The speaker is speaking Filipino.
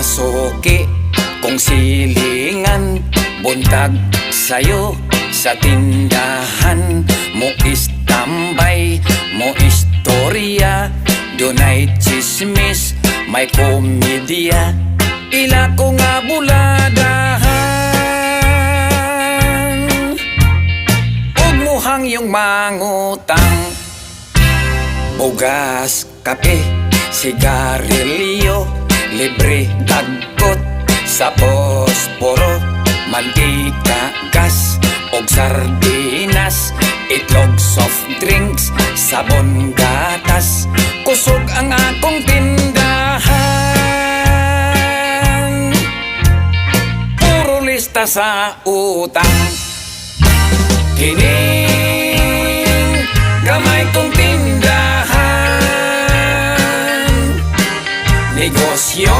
suki kung silingan, buntag sayo sa tindahan. Mo istambay, mo istorya, dunay chismis, may komedya. Ila ko nga buladahan, ug muhang yung mangutang. Bugas, kape, sigarilyo, libre dagkot sa posporo, mantika, gas, og sardinas, itlog, soft drinks, sabon, gatas. Kusog ang akong tindahan, puro lista sa utang. Kining gamay kong tindahan, negosyo